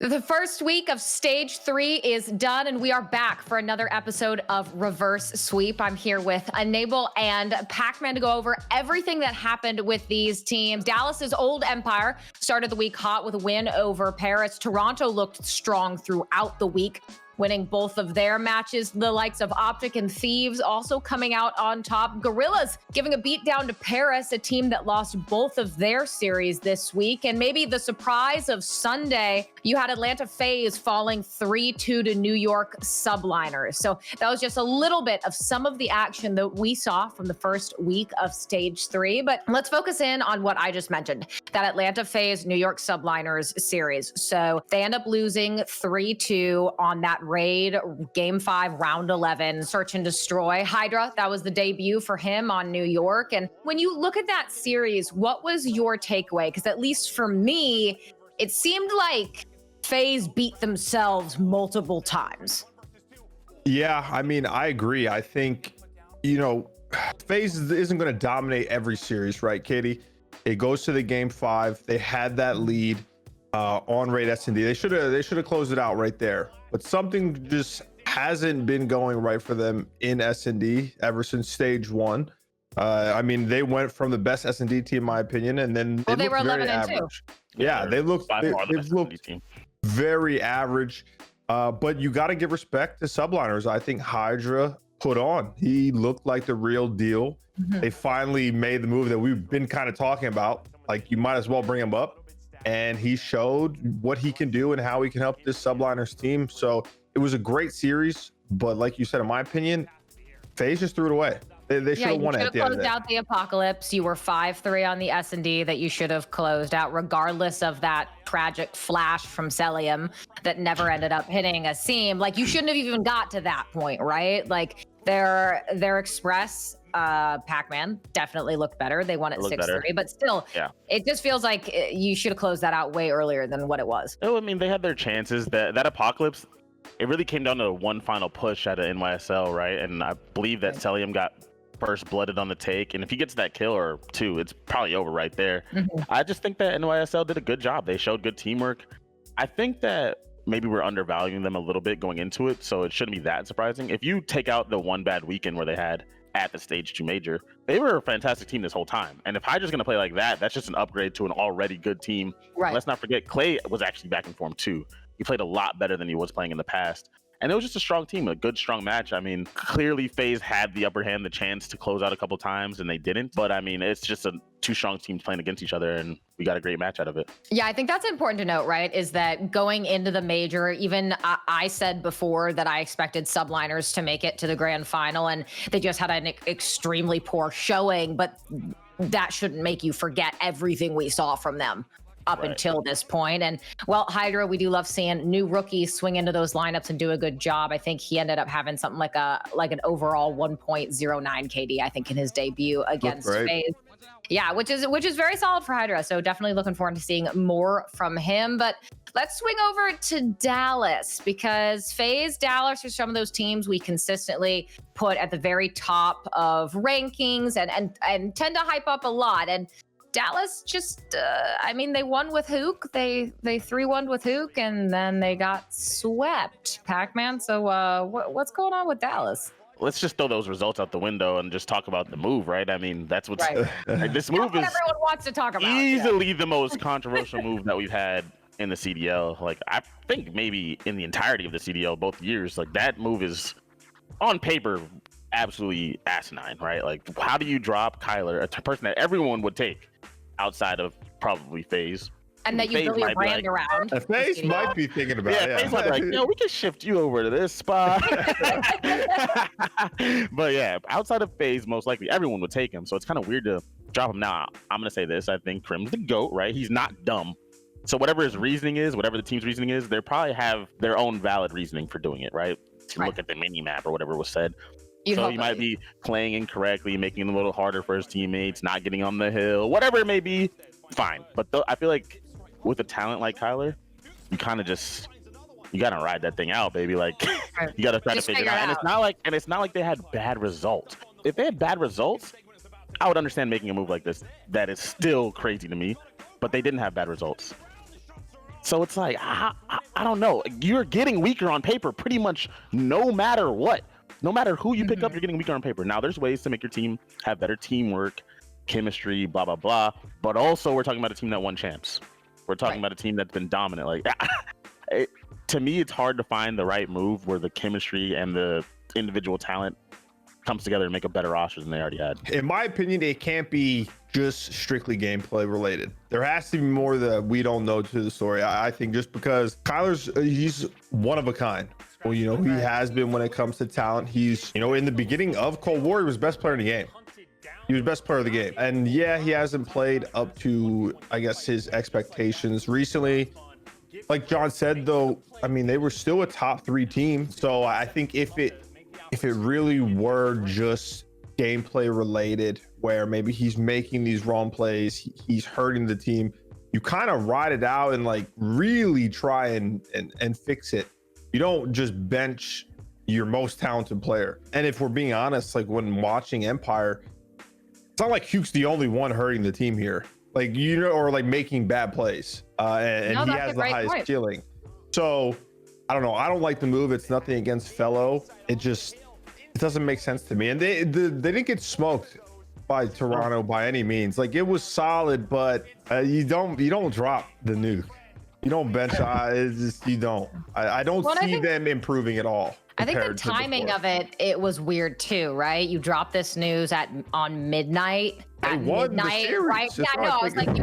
The first week of stage 3 is done, and we are back for another episode of Reverse Sweep. I'm here with Enable and Pacman to go over everything that happened with these teams. Dallas's old empire started the week hot with a win over Paris. Toronto looked strong throughout the week, winning both of their matches. The likes of Optic and Thieves also coming out on top. Gorillas giving a beat down to Paris, a team that lost both of their series this week. And maybe the surprise of Sunday, you had Atlanta FaZe falling 3-2 to New York Subliners. So that was just a little bit of some of the action that we saw from the first week of stage 3. But let's focus in on what I just mentioned, that Atlanta FaZe New York Subliners series. So they end up losing 3-2 on that raid, game 5, round 11, search and destroy. Hydra, that was the debut for him on New York. And when you look at that series, what was your takeaway? Because at least for me, it seemed like FaZe beat themselves multiple times. Yeah, I mean, I agree. I think, FaZe isn't going to dominate every series, right, Katie? It goes to the game 5. They had that lead on raid S&D. They should have closed it out right there. But something just hasn't been going right for them in S&D ever since stage 1. I mean, they went from the best S&D team, in my opinion, and then they were 11 and 2. Yeah, they looked very average. But you got to give respect to Subliners. I think Hydra put on. He looked like the real deal. Mm-hmm. They finally made the move that we've been kind of talking about. Like, you might as well bring him up. And he showed what he can do and how he can help this Subliners team. So it was a great series. But like you said, in my opinion, FaZe just threw it away. They should have won it at the end of the day. You should have closed out the Apocalypse. You were 5-3 on the S&D that you should have closed out, regardless of that tragic flash from Celium that never ended up hitting a seam. Like, you shouldn't have even got to that point, right? Like, their Express Pacman definitely looked better. They won at 6-3, but still, yeah, it just feels like you should have closed that out way earlier than what it was. Oh, I mean, they had their chances. That Apocalypse, it really came down to one final push at an NYSL, right? And I believe that Celium got first blooded on the take, and if he gets that kill or 2, it's probably over right there. Mm-hmm. I just think that NYSL did a good job. They showed good teamwork. I think that maybe we're undervaluing them a little bit going into it, so it shouldn't be that surprising. If you take out the one bad weekend where they had at the stage 2 major, they were a fantastic team this whole time. And if Hydra's going to play like that, that's just an upgrade to an already good team. Right. Let's not forget, Clay was actually back in form too. He played a lot better than he was playing in the past. And it was just a strong team, a good, strong match. I mean, clearly FaZe had the upper hand, the chance to close out a couple times, and they didn't. But I mean, it's just two strong teams playing against each other, and we got a great match out of it. Yeah, I think that's important to note, right? Is that going into the major, even I said before that I expected Subliners to make it to the grand final, and they just had an extremely poor showing, but that shouldn't make you forget everything we saw from them up until this point. And well, Hydra, we do love seeing new rookies swing into those lineups and do a good job. I think he ended up having something like an overall 1.09 KD, I think, in his debut against FaZe. Yeah, which is very solid for Hydra. So definitely looking forward to seeing more from him. But let's swing over to Dallas, because FaZe, Dallas are some of those teams we consistently put at the very top of rankings and tend to hype up a lot. And Dallas just, I mean, they won with Hook. They 3-1 with Hook, and then they got swept, Pacman. So what's going on with Dallas? Let's just throw those results out the window and just talk about the move, right? I mean, that's what's like, this move is everyone wants to talk about. Easily the most controversial move that we've had in the CDL. Like, I think maybe in the entirety of the CDL, both years. Like, that move is on paper absolutely asinine, right? Like, how do you drop Kyler, a person that everyone would take outside of probably FaZe? And that you build your brand around. FaZe might be thinking about it. FaZe might be like, we can shift you over to this spot. But yeah, outside of FaZe, most likely everyone would take him. So it's kind of weird to drop him now. I'm going to say this. I think Crim's the GOAT, right? He's not dumb. So whatever his reasoning is, whatever the team's reasoning is, they probably have their own valid reasoning for doing it, right? To look at the mini map or whatever was said. So he might be playing incorrectly, making it a little harder for his teammates, not getting on the hill, whatever it may be, fine. But I feel like with a talent like Kyler, you kind of just, you got to ride that thing out, baby. Like, you got to try to figure it out. And it's not like they had bad results. If they had bad results, I would understand making a move like this. That is still crazy to me, but they didn't have bad results. So it's like, I I don't know. You're getting weaker on paper pretty much no matter what. No matter who you pick up, you're getting weaker on paper. Now, there's ways to make your team have better teamwork, chemistry, blah, blah, blah. But also, we're talking about a team that won champs. We're talking about a team that's been dominant. Like, to me, it's hard to find the right move where the chemistry and the individual talent comes together and make a better roster than they already had. In my opinion, it can't be just strictly gameplay related. There has to be more that we don't know to the story. I think just because he's one of a kind. Well, you know, he has been when it comes to talent. He's, you know, in the beginning of Cold War, he was best player in the game. He was best player of the game. And yeah, he hasn't played up to, I guess, his expectations recently. Like John said, though, I mean, they were still a top 3 team. So I think if it really were just gameplay related, where maybe he's making these wrong plays, he's hurting the team, you kind of ride it out and like really try and fix it. You don't just bench your most talented player. And if we're being honest, like when watching Empire, it's not like Huke's the only one hurting the team here, like, you know, or like making bad plays. And he has the highest ceiling. So I don't know. I don't like the move. It's nothing against Fellow. It doesn't make sense to me. And they didn't get smoked by Toronto by any means. Like, it was solid, but you don't drop the nuke. You don't bench. You don't. I don't see them improving at all. I think the timing of it was weird too, right? You dropped this news on midnight. They won the series, right? Yeah, no, I was like,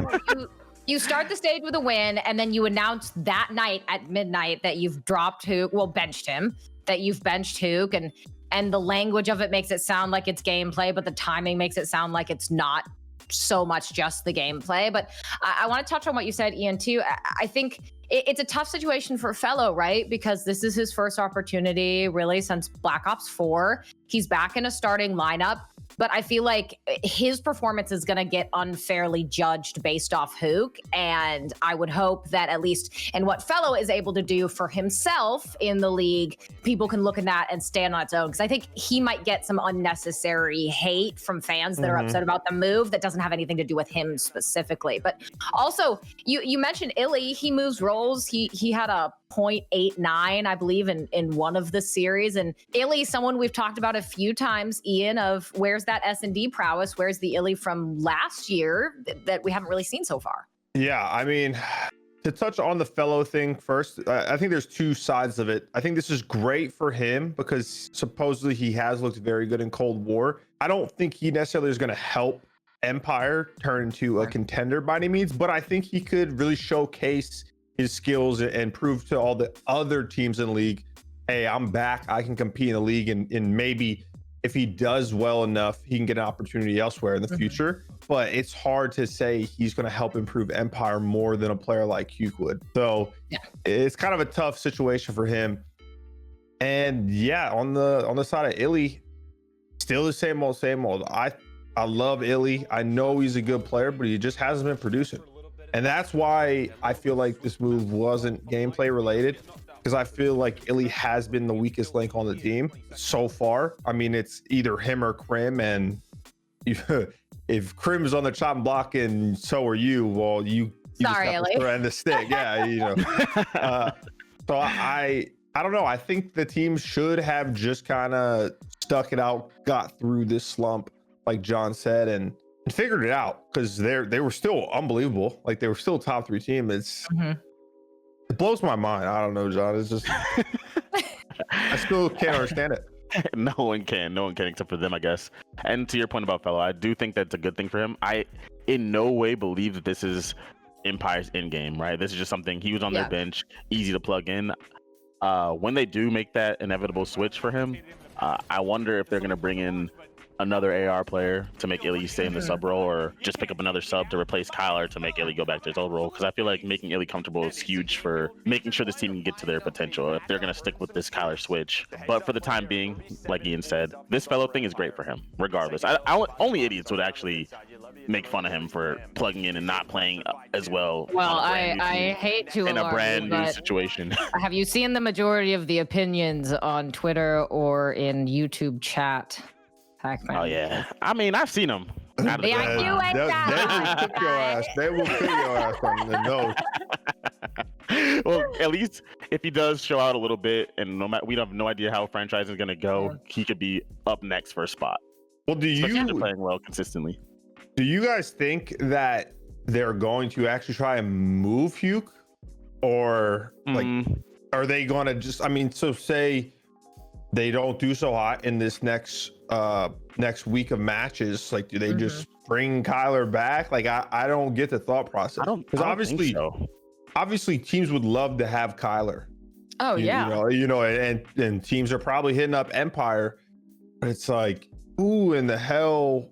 you start the stage with a win, and then you announce that night at midnight that you've dropped Huke, benched him, that you've benched Huke, and the language of it makes it sound like it's gameplay, but the timing makes it sound like it's not so much just the gameplay. But I want to touch on what you said, Ian, too. I think it's a tough situation for Fellow, right? Because this is his first opportunity really since Black Ops 4. He's back in a starting lineup, but I feel like his performance is going to get unfairly judged based off Huke. And I would hope that at least in what Fellow is able to do for himself in the league, people can look at that and stand on its own. Because I think he might get some unnecessary hate from fans that are upset about the move that doesn't have anything to do with him specifically. But also, you mentioned Illy. He moves roles. He had a 0.89, I believe, in one of the series. And Illy, someone we've talked about a few times, Ian, of where's that S&D prowess? Where's the Illy from last year that we haven't really seen so far? Yeah, I mean, to touch on the Fellow thing first, I think there's two sides of it. I think this is great for him because supposedly he has looked very good in Cold War. I don't think he necessarily is going to help Empire turn into a contender by any means, but I think he could really showcase his skills and prove to all the other teams in the league, hey, I'm back. I can compete in the league, and maybe if he does well enough, he can get an opportunity elsewhere in the future. But it's hard to say he's going to help improve Empire more than a player like Huke would. So it's kind of a tough situation for him. And yeah, on the side of Illy, still the same old. I love Illy. I know he's a good player, but he just hasn't been producing. And that's why I feel like this move wasn't gameplay related, because I feel like Illy has been the weakest link on the team so far. I mean, it's either him or Krim, and if Krim's on the chopping block and so are you, well, you sorry, just have to end the stick. Yeah, you know. So I don't know. I think the team should have just kind of stuck it out, got through this slump, like John said, and figured it out, because they were still unbelievable. Like, they were still a top 3 team. It blows my mind. I don't know, John. It's just I still can't understand it. No one can except for them, I guess. And to your point about Fellow, I do think that's a good thing for him. I in no way believe that this is Empire's end game, right? This is just something he was on their bench, easy to plug in. When they do make that inevitable switch for him, I wonder if they're going to bring in another AR player to make Illy stay in the sub role, or just pick up another sub to replace Kyler to make Illy go back to his old role. Because I feel like making Illy comfortable is huge for making sure this team can get to their potential if they're going to stick with this Kyler switch. But for the time being, like Ian said, this Fellow thing is great for him regardless. Only idiots would actually make fun of him for plugging in and not playing as well. Well, I hate to in a brand new situation. Have you seen the majority of the opinions on Twitter or in YouTube chat? Pacman. Oh yeah, I mean, I've seen them. The IQ ain't that high. They will kick your ass on the nose. Well, at least if he does show out a little bit, and we have no idea how franchise is gonna go, he could be up next for a spot. Well, Especially after playing well consistently. Do you guys think that they're going to actually try and move Hugh, or like, are they going to just? I mean, so say they don't do so hot in this next week of matches. Like, do they just bring Kyler back? Like, I don't get the thought process. Because obviously teams would love to have Kyler. Oh yeah. You know, and teams are probably hitting up Empire, but it's like, who in the hell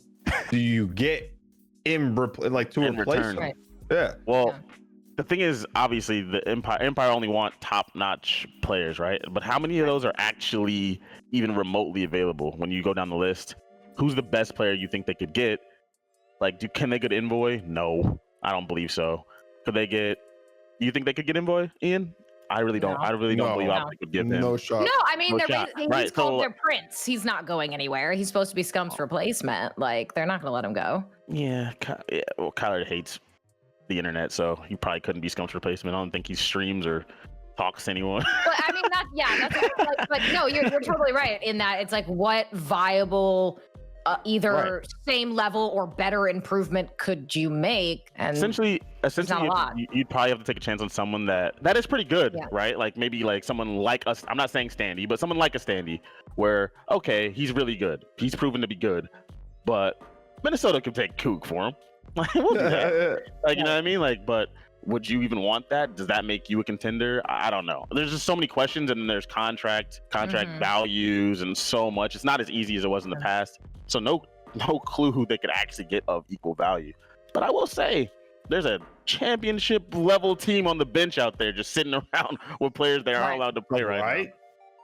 do you get to replace him? Right. Yeah. Well, the thing is, obviously, the Empire only want top-notch players, right? But how many of those are actually even remotely available when you go down the list? Who's the best player you think they could get? Like, can they get Envoy? No, I don't believe so. Could they get? You think they could get Envoy, Ian? I really don't. I really don't believe they could give him. No shot. No, I mean, he's right, called their prince. He's not going anywhere. He's supposed to be Scump's replacement. Like, they're not going to let him go. Yeah, well, Kyler hates the internet, so he probably couldn't be Scump's replacement. I don't think he streams or talks to anyone. But I mean, but no, you're totally right in that it's like, what viable either same level or better improvement could you make? And essentially you'd probably have to take a chance on someone that is pretty good, right? Like maybe like someone like us. I'm not saying Standy, but someone like a Standy, where okay, he's really good. He's proven to be good, but Minnesota could take Kook for him. Like, we'll do that. Like, you know what I mean? Like, but would you even want that? Does that make you a contender? I don't know. There's just so many questions, and then there's contract values, and so much. It's not as easy as it was in the past. So no clue who they could actually get of equal value. But I will say, there's a championship level team on the bench out there just sitting around with players they aren't allowed to play right now.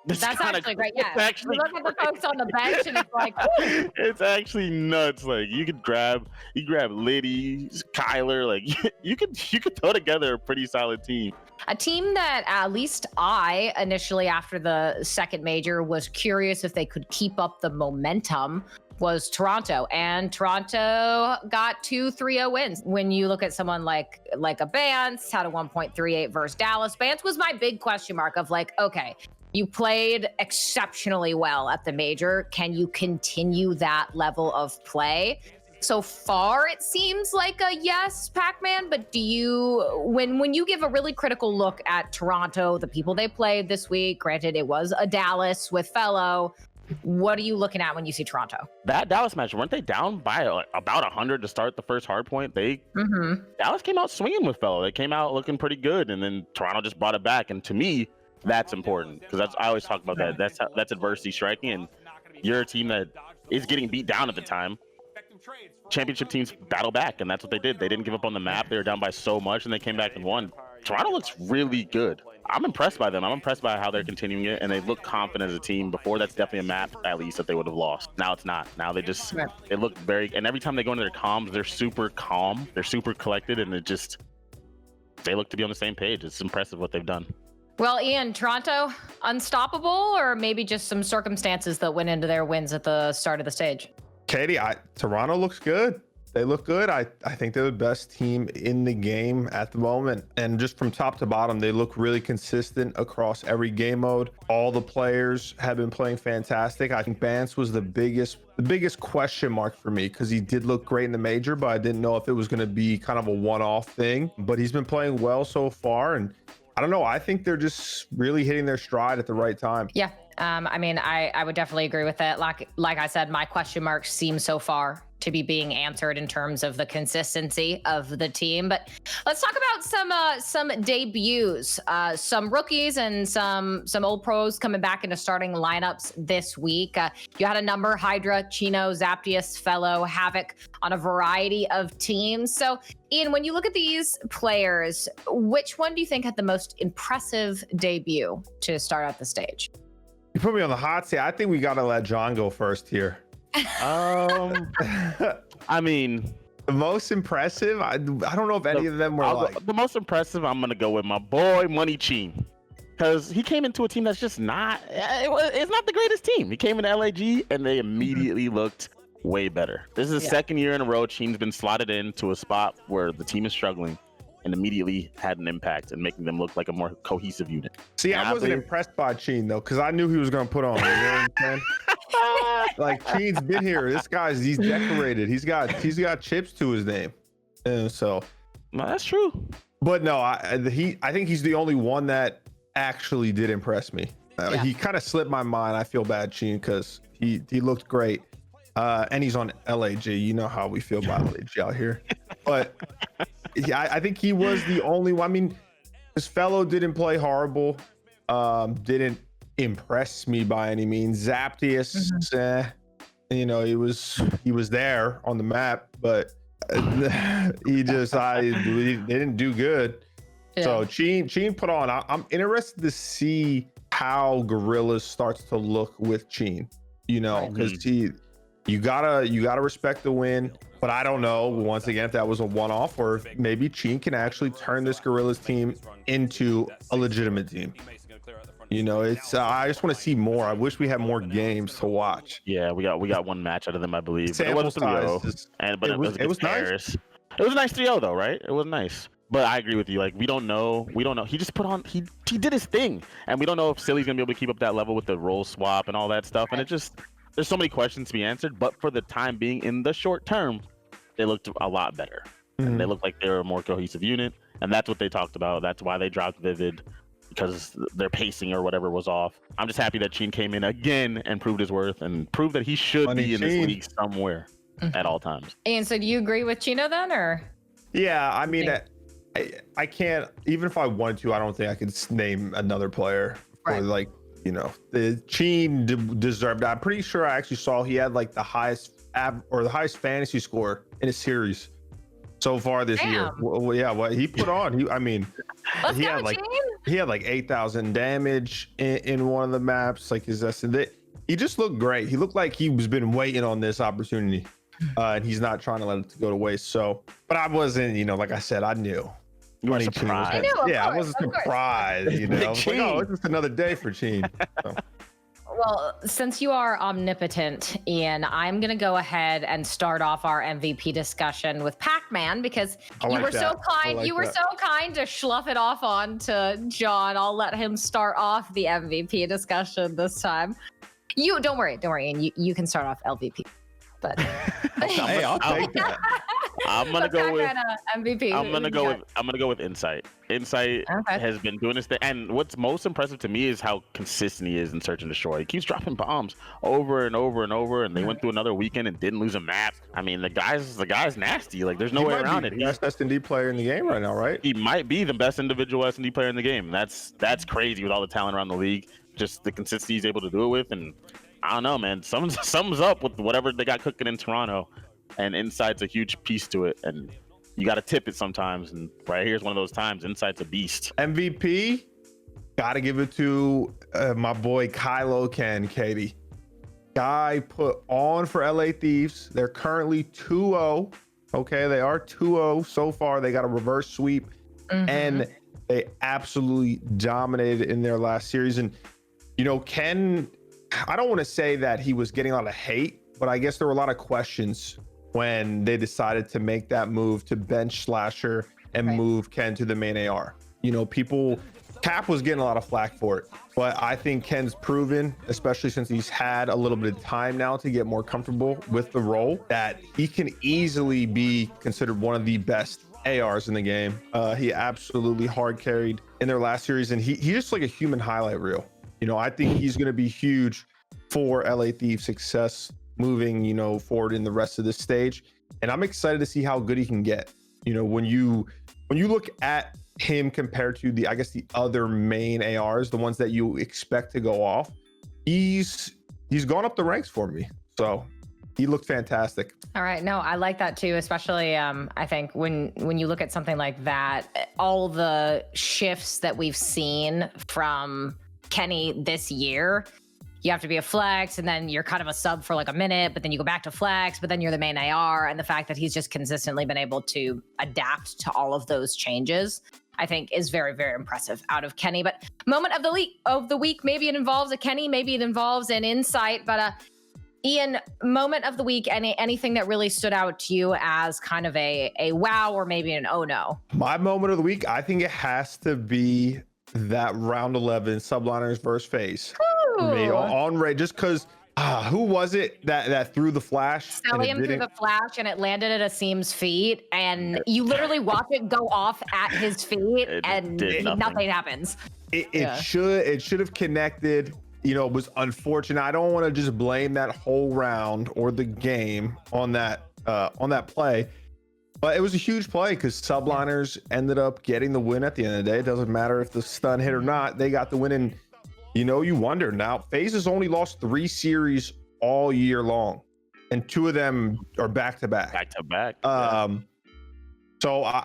That's actually great. Yeah, you look at the folks on the bench, and it's like, woo. It's actually nuts. Like you grab Liddy, Kyler. Like you could throw together a pretty solid team. A team that at least I initially, after the second major, was curious if they could keep up the momentum was Toronto, and Toronto got 2 3-0 wins. When you look at someone like a Bance, had a 1.38 versus Dallas. Bance was my big question mark of like, okay, you played exceptionally well at the major. Can you continue that level of play? So far, it seems like a yes, Pacman, but do you, when you give a really critical look at Toronto, the people they played this week, granted it was a Dallas with Fellow, what are you looking at when you see Toronto? That Dallas match, weren't they down by about 100 to start the first hard point? Dallas came out swinging with Fellow. They came out looking pretty good, and then Toronto just brought it back. And to me, that's important because I always talk about that. That's adversity striking, and you're a team that is getting beat down at the time. Championship teams battle back, and that's what they did. They didn't give up on the map. They were down by so much, and they came back and won. Toronto looks really good. I'm impressed by them. I'm impressed by how they're continuing it, and they look confident as a team. Before, that's definitely a map, at least, that they would have lost. Now it's not. Now they look very, and every time they go into their comms, they're super calm. They're super collected, and they look to be on the same page. It's impressive what they've done. Well, Ian, Toronto, unstoppable, or maybe just some circumstances that went into their wins at the start of the stage? Katie, Toronto looks good. They look good. I think they're the best team in the game at the moment. And just from top to bottom, they look really consistent across every game mode. All the players have been playing fantastic. I think Bance was the biggest question mark for me because he did look great in the major, but I didn't know if it was going to be kind of a one-off thing. But he's been playing well so far, and I don't know. I think they're just really hitting their stride at the right time. Yeah. I mean, I would definitely agree with that. Like I said, my question marks seem so far to be being answered in terms of the consistency of the team. But let's talk about some debuts, some rookies and some old pros coming back into starting lineups this week. You had a number: Hydra, Chino, Zaptius, Fellow, Havoc on a variety of teams. So Ian, when you look at these players, which one do you think had the most impressive debut to start out the stage? You put me on the hot seat. I think we got to let John go first here. I mean, the most impressive, I don't know if any of them were the most impressive. I'm gonna go with my boy Money Cheen, because he came into a team that's just not, it's not the greatest team. He came into LAG and they immediately looked way better. This is the second year in a row Cheen's been slotted into a spot where the team is struggling, and immediately had an impact in making them look like a more cohesive unit. See, I wasn't impressed by Cheen though, because I knew he was going to put on. You know what I'm saying? Like Cheen's been here. This guy's he's decorated. He's got chips to his name, and so. No, that's true. But no, I think he's the only one that actually did impress me. He kind of slipped my mind. I feel bad, Cheen, because he looked great. And he's on LAG. You know how we feel about LAG out here. But I think he was the only one. I mean, his fellow didn't play horrible. Didn't impress me by any means. Zaptius, you know, he was there on the map, but they didn't do good. Yeah. So Cheen put on. I'm interested to see how Gorillas starts to look with Cheen. You know, because you gotta respect the win. But I don't know, once again, if that was a one-off or if maybe Cheen can actually turn this Gorillas team into a legitimate team. You know, it's I just want to see more. I wish we had more games to watch. Yeah, we got one match out of them, I believe. But it Sample was 3-0. But it was nice. It was a nice 3-0 though, right? It was nice. But I agree with you. Like, we don't know. He just put on. He did his thing, and we don't know if Silly's gonna be able to keep up that level with the role swap and all that stuff. And it just there's so many questions to be answered. But for the time being, in the short term, they looked a lot better, and they looked like they were a more cohesive unit. And that's what they talked about. That's why they dropped Vivid, because their pacing or whatever was off. I'm just happy that Cheen came in again and proved his worth and proved that he should be in this league somewhere at all times. And so do you agree with Chino then, or? Yeah, I mean, I can't, even if I wanted to, I don't think I could name another player. Or like, you know, the Cheen deserved. I'm pretty sure I actually saw he had like the highest the highest fantasy score in a series so far this year. Well, yeah, what he put on, he had like 8,000 damage in one of the maps. Like he just looked great. He looked like he was been waiting on this opportunity, and he's not trying to let it go to waste. So, but I wasn't, you know, like I said, I knew. You were surprised. I wasn't surprised. You know, I was like, oh, it's just another day for Cheen. So. Well, since you are omnipotent, Ian, I'm going to go ahead and start off our MVP discussion with Pacman, because you were so kind. You were so kind to schluff it off on to John. I'll let him start off the MVP discussion this time. You don't worry, Ian. You can start off LVP. But hey, I'll take that. I'm gonna go with MVP. I'm gonna go with Insight. Insight has been doing this thing, and what's most impressive to me is how consistent he is in Search and Destroy. He keeps dropping bombs over and over and over, and they went through another weekend and didn't lose a map. I mean, the guy's nasty. Like, there's no way around it. He's the best S&D player in the game right now, right? He might be the best individual S&D player in the game. That's crazy with all the talent around the league. Just the consistency he's able to do it with, and I don't know, man. Something's up with whatever they got cooking in Toronto, and Insight's a huge piece to it. And you got to tip it sometimes. And right here's one of those times. Insight's a beast. MVP, got to give it to my boy Kylo Ken, Katie. Guy put on for LA Thieves. They're currently 2-0. Okay, they are 2-0 so far. They got a reverse sweep, and they absolutely dominated in their last series. And you know, Ken, I don't want to say that he was getting a lot of hate, but I guess there were a lot of questions when they decided to make that move to bench Slasher and move Ken to the main AR. You know, Cap was getting a lot of flack for it, but I think Ken's proven, especially since he's had a little bit of time now to get more comfortable with the role, that he can easily be considered one of the best ARs in the game. He absolutely hard carried in their last series, and he's just like a human highlight reel. You know, I think he's going to be huge for LA Thieves' success moving, you know, forward in the rest of this stage. And I'm excited to see how good he can get. You know, when you look at him compared to the other main ARs, the ones that you expect to go off, he's gone up the ranks for me. So he looked fantastic. All right. No, I like that too, especially I think when you look at something like that, all the shifts that we've seen from Kenny this year, you have to be a flex, and then you're kind of a sub for like a minute, but then you go back to flex, but then you're the main AR. And the fact that he's just consistently been able to adapt to all of those changes, I think is very, very impressive out of Kenny. But moment of the week, maybe it involves a Kenny, maybe it involves an Insight, but Ian, moment of the week, anything that really stood out to you as kind of a wow or maybe an oh no? My moment of the week, I think it has to be that round 11 subliners versus FaZe. On Ray, just because who was it that threw the flash? Stellium threw the flash and it landed at Asim's feet, and you literally watch it go off at his feet, and nothing happens. It should have connected. You know, it was unfortunate. I don't want to just blame that whole round or the game on that play, but it was a huge play because subliners ended up getting the win at the end of the day. It doesn't matter if the stun hit or not; they got the win. And you wonder now. FaZe has only lost 3 series all year long, and 2 of them are back to back. So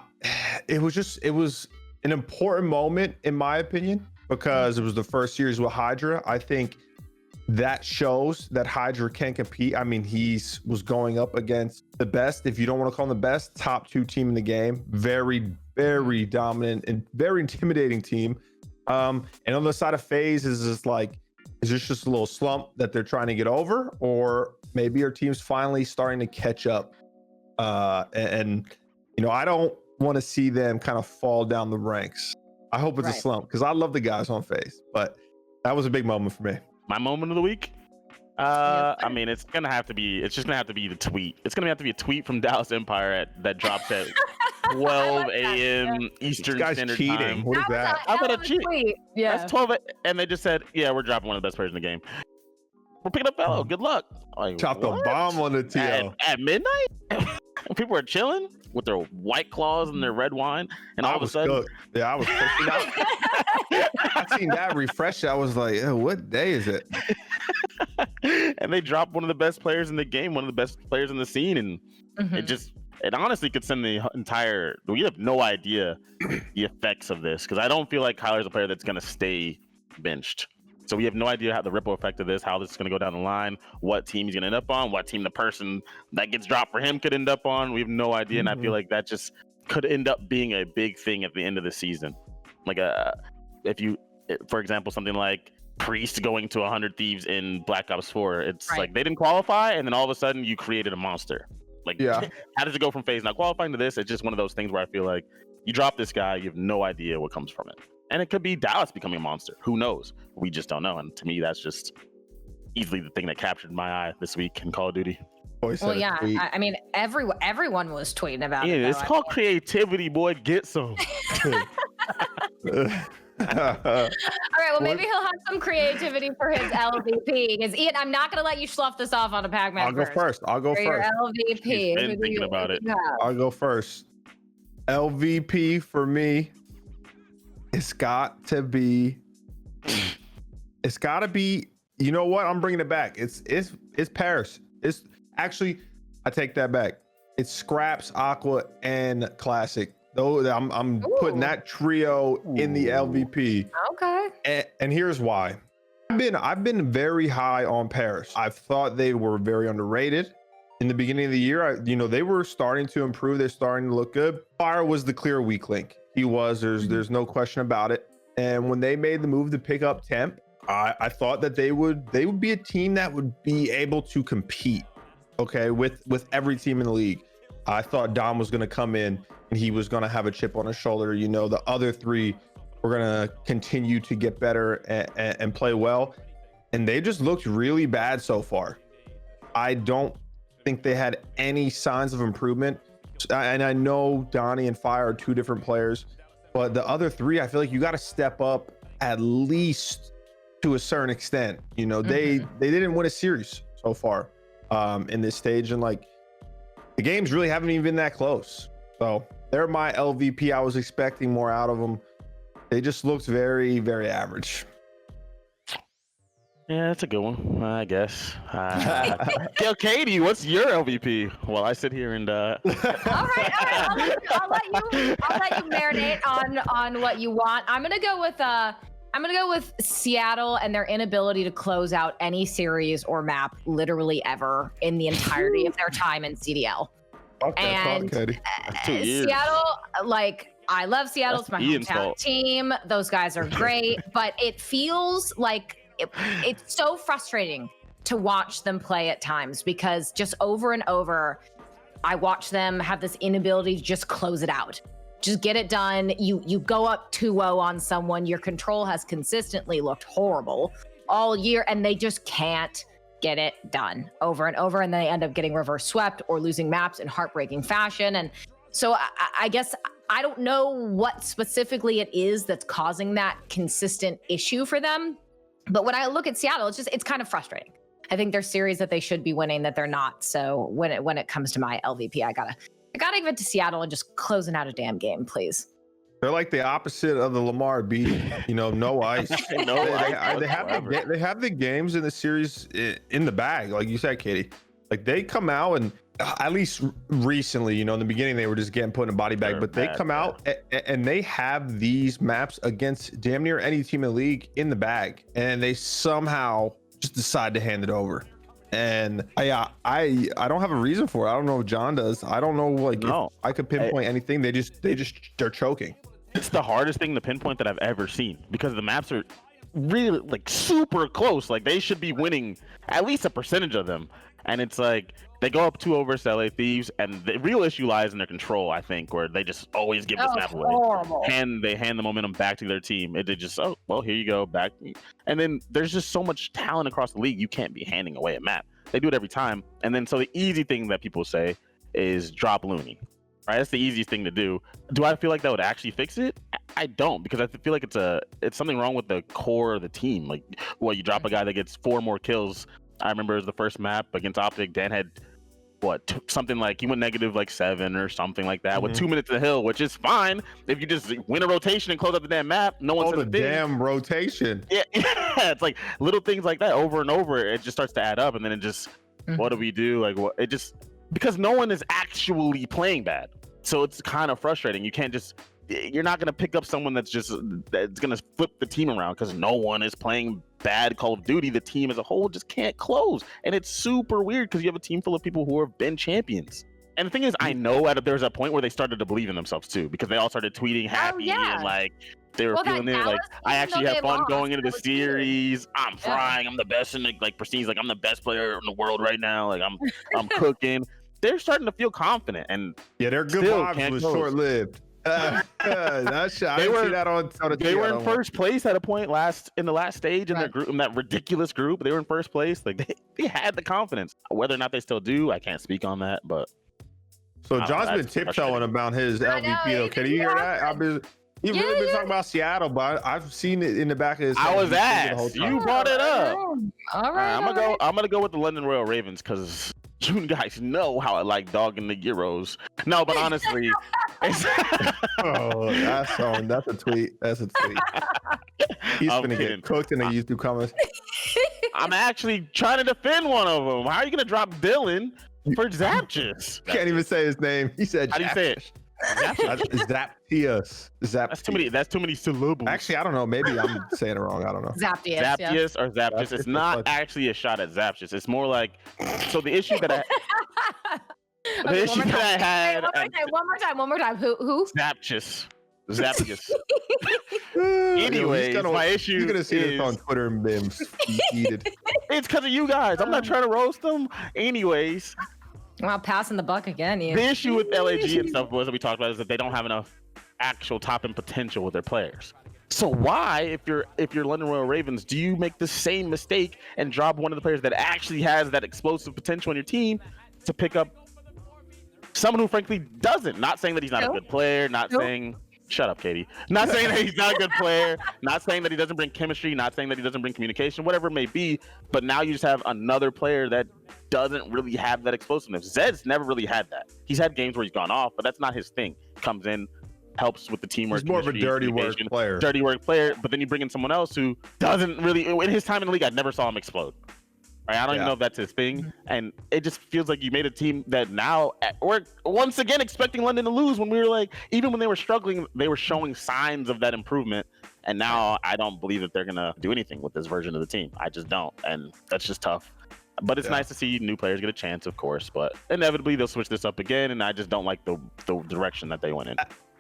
it was an important moment in my opinion, because it was the first series with Hydra. I think that shows that Hydra can compete. I mean, was going up against the best, if you don't want to call them the best, top 2 team in the game. Very, very dominant and very intimidating team. And on the side of FaZe is this just a little slump that they're trying to get over, or maybe our team's finally starting to catch up? And I don't want to see them kind of fall down the ranks. I hope it's a slump because I love the guys on FaZe, but that was a big moment for me. My moment of the week? I mean, it's just gonna have to be the tweet. It's gonna have to be a tweet from Dallas Empire that drops at 12 a.m. Eastern Standard Time. What is that? I thought a cheat. Yeah. That's 12, and they just said, "Yeah, we're dropping one of the best players in the game. We're picking up fellow. Good luck." Like, Chopped a bomb on the TL at midnight. People are chilling with their white claws and their red wine, and all of a sudden, I was pushing out. I seen that refresh. I was like, oh, what day is it? And they dropped one of the best players in the game, one of the best players in the scene, and it honestly could send the entire. We have no idea the effects of this, because I don't feel like Kyler's a player that's going to stay benched. So we have no idea how the ripple effect of this, how this is going to go down the line, what team he's going to end up on, what team the person that gets dropped for him could end up on. We have no idea, and I feel like that just could end up being a big thing at the end of the season. Like for example, something like Priest going to 100 Thieves in Black Ops 4. It's like they didn't qualify, and then all of a sudden you created a monster. Like, how does it go from FaZe not qualifying to this? It's just one of those things where I feel like you drop this guy, you have no idea what comes from it. And it could be Dallas becoming a monster. Who knows? We just don't know. And to me, that's just easily the thing that captured my eye this week in Call of Duty. Well, yeah. I mean, everyone was tweeting about it. Yeah, it's called creativity, boy. Get some. All right. Well, maybe he'll have some creativity for his LVP. Because Ian, I'm not going to let you slough this off on a Pacman. I'll go first. For your LVP. He's been thinking about it. I'll go first. LVP for me. It's got to be. You know what? I'm bringing it back. It's Paris. It's actually, I take that back. It's Scraps, Aqua, and Classic. Though I'm putting that trio in the LVP. Okay. And here's why. I've been very high on Paris. I've thought they were very underrated in the beginning of the year. They were starting to improve. They're starting to look good. Fire was the clear weak link. He was. There's no question about it. And when they made the move to pick up Temp, I thought that they would be a team that would be able to compete, okay, with every team in the league. I thought Dom was going to come in and he was going to have a chip on his shoulder. The other 3 were going to continue to get better and play well. And they just looked really bad so far. I don't think they had any signs of improvement. And I know Donnie and Fire are 2 different players, but the other 3, I feel like you got to step up at least to a certain extent. They didn't win a series so far in this stage, and like the games really haven't even been that close. So they're my LVP. I was expecting more out of them. They just looked very, very average. Yeah, that's a good one, I guess. Katie, what's your LVP? Well, I sit here and. All right. I'll let you marinate on what you want. I'm gonna go with Seattle and their inability to close out any series or map literally ever in the entirety of their time in CDL. And Seattle, I love Seattle. It's my hometown team. Those guys are great, but it feels like it's so frustrating to watch them play at times because just over and over, I watch them have this inability to just close it out. Just get it done. You go up 2-0 on someone. Your control has consistently looked horrible all year, and they just can't get it done over and over. And then they end up getting reverse swept or losing maps in heartbreaking fashion. And so I guess I don't know what specifically it is that's causing that consistent issue for them. But when I look at Seattle, it's kind of frustrating. I think there's series that they should be winning that they're not. So when it comes to my LVP, I gotta give it to Seattle and just closing out a damn game, please. They're like the opposite of the Lamar beat. No ice. They have the games in the series in the bag, like you said, Katie. Like they come out and at least recently, in the beginning they were just getting put in a body bag, but they come out and they have these maps against damn near any team in the league in the bag, and they somehow just decide to hand it over. And I don't have a reason for it. I don't know if John does. I don't know if I could pinpoint anything. They're choking. It's the hardest thing to pinpoint that I've ever seen because the maps are really like super close. Like they should be winning at least a percentage of them. And it's like they go up 2-0 versus LA Thieves, and the real issue lies in their control, I think, where they just always give this map away. Horrible. And they hand the momentum back to their team. They just, here you go, back. And then there's just so much talent across the league, you can't be handing away a map. They do it every time. And then so the easy thing that people say is drop Looney. Right? That's the easiest thing to do. Do I feel like that would actually fix it? I don't, because I feel like it's something wrong with the core of the team. Like, you drop a guy that gets 4 more kills. I remember it was the first map against Optic. Dan had something like he went negative like 7 or something like that with 2 minutes to the hill, which is fine if you just win a rotation and close up the damn map. No one says a thing. Damn rotation. Yeah, it's like little things like that over and over. It just starts to add up, and then it just what do we do? Like what? It just because no one is actually playing bad, so it's kind of frustrating. You're not gonna pick up someone that's gonna flip the team around because no one is playing bad Call of Duty. The team as a whole just can't close, and it's super weird because you have a team full of people who have been champions. And the thing is, I know there's a point where they started to believe in themselves too, because they all started tweeting happy and like they were feeling it. Like I actually have fun going into the series. I'm frying. I'm the best in the Prestige's. Like I'm the best player in the world right now. Like I'm cooking. They're starting to feel confident, and their good vibes was short lived. They were in first place at a point in the last stage in their group, in that ridiculous group. They were in first place. Like they had the confidence. Whether or not they still do, I can't speak on that. But so John's been tiptoeing about his LVP though. Can you hear that? You've really been talking about Seattle, but I've seen it in the back of his head. I was asked. You brought it up. All right. I'm gonna go with the London Royal Ravens because you guys know how I like dogging the Euros. No, but honestly, that's a tweet. That's a tweet. He's gonna get cooked in the YouTube comments. I'm actually trying to defend one of them. How are you gonna drop Dylan for Zapchus? Can't even say his name. He said, how do you say it? Zaptius. That's too many syllables. Actually, I don't know. Maybe I'm saying it wrong. I don't know. Zaptius or Zaptius. It's not actually a shot at Zaptius. It's more like the issue that I had. One more time. Who? Zaptius. Anyways, my issue. You're gonna see this on Twitter and Bims. Heated. It's because of you guys. I'm not trying to roast them. Anyways. Well, passing the buck again. Ian. The issue with LAG and stuff that we talked about is that they don't have enough actual top-end potential with their players. So why, if you're London Royal Ravens, do you make the same mistake and drop one of the players that actually has that explosive potential on your team to pick up someone who frankly doesn't? Not saying that he's not a good player, saying shut up, Katie. Not saying that he's not a good player, not saying that he doesn't bring chemistry, not saying that he doesn't bring communication, whatever it may be, but now you just have another player that doesn't really have that explosiveness. Zed's never really had that. He's had games where he's gone off, but that's not his thing. Comes in, helps with the teamwork. He's more of a dirty work player. But then you bring in someone else who doesn't really, in his time in the league, I never saw him explode. Right? I don't even know if that's his thing. And it just feels like you made a team that now we're once again expecting London to lose when we were like, even when they were struggling, they were showing signs of that improvement. And now I don't believe that they're going to do anything with this version of the team. I just don't. And that's just tough. But it's nice to see new players get a chance, of course. But inevitably, they'll switch this up again. And I just don't like the direction that they went in.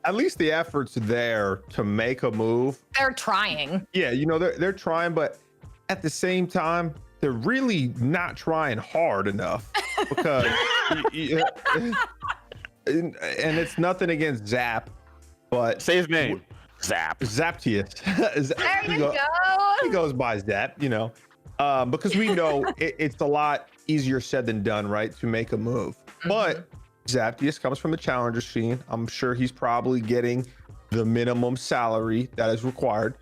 At least the effort's there to make a move. They're trying. Yeah, they're trying. But at the same time, they're really not trying hard enough because and it's nothing against Zap, but Say his name. Zaptius. There you go. He goes by Zap, you know, because we know it's a lot easier said than done, right, to make a move. But Zaptius comes from the challenger scene. I'm sure he's probably getting the minimum salary that is required.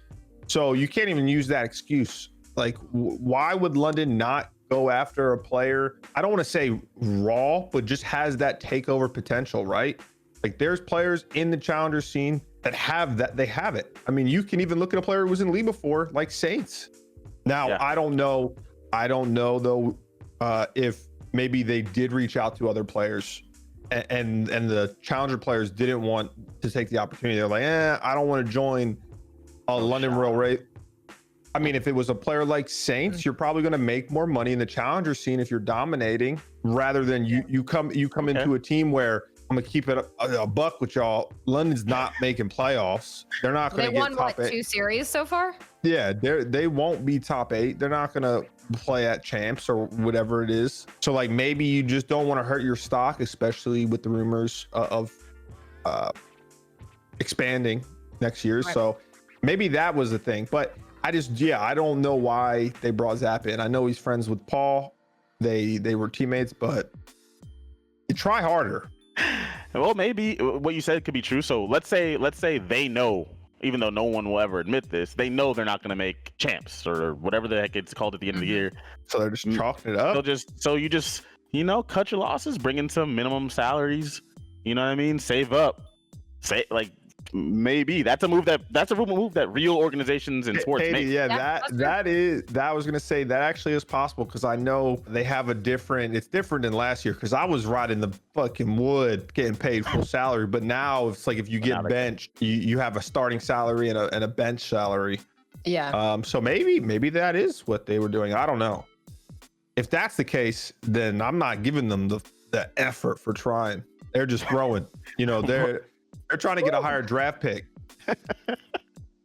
So you can't even use that excuse. Like, why would London not go after a player? I don't want to say raw, but just has that takeover potential, right? Like, there's players in the challenger scene that have that. They have it. I mean, you can even look at a player who was in League before, like Saints. Now, Yeah. I don't know though if maybe they did reach out to other players and the challenger players didn't want to take the opportunity. They're like, I don't want to join a London Royal Race. I mean, if it was a player like Saints, you're probably going to make more money in the challenger scene if you're dominating, rather than you come into a team where, I'm gonna keep it a buck with y'all. London's not making playoffs. They're not going to They get won top what, 8. 2 series so far? Yeah, they won't be top 8. They're not going to play at champs or whatever it is. So like, maybe you just don't want to hurt your stock, especially with the rumors of expanding next year. Right. So maybe that was the thing. But I don't know why they brought Zap in. I know he's friends with Paul. They were teammates, but you try harder. Well, maybe what you said could be true. So let's say they know, even though no one will ever admit this, they know they're not going to make champs or whatever the heck it's called at the end of the year. So they're just chalking it up. You just cut your losses, bring in some minimum salaries. You know what I mean? Save up. Maybe that's a move that real organizations in sports Katie, make. yeah, that's I was gonna say that actually is possible, because I know they have it's different than last year, because I was riding the fucking wood getting paid full salary, but now it's like if you get benched, you have a starting salary and a bench salary. Yeah. So maybe that is what they were doing. I don't know. If that's the case, then I'm not giving them the effort for trying. They're just throwing. They're trying to get a higher draft pick.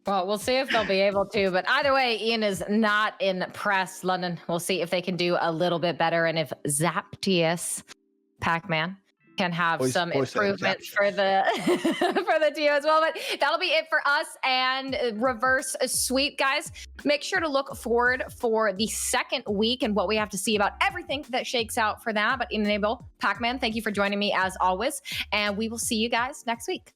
Well, we'll see if they'll be able to. But either way, Ian is not impressed. London, we'll see if they can do a little bit better, and if Zaptius Pacman can have some improvements for the for the team as well. But that'll be it for us and reverse sweep, guys. Make sure to look forward for the second week and what we have to see about everything that shakes out for that. But Ian Enable, Pacman, thank you for joining me as always, and we will see you guys next week.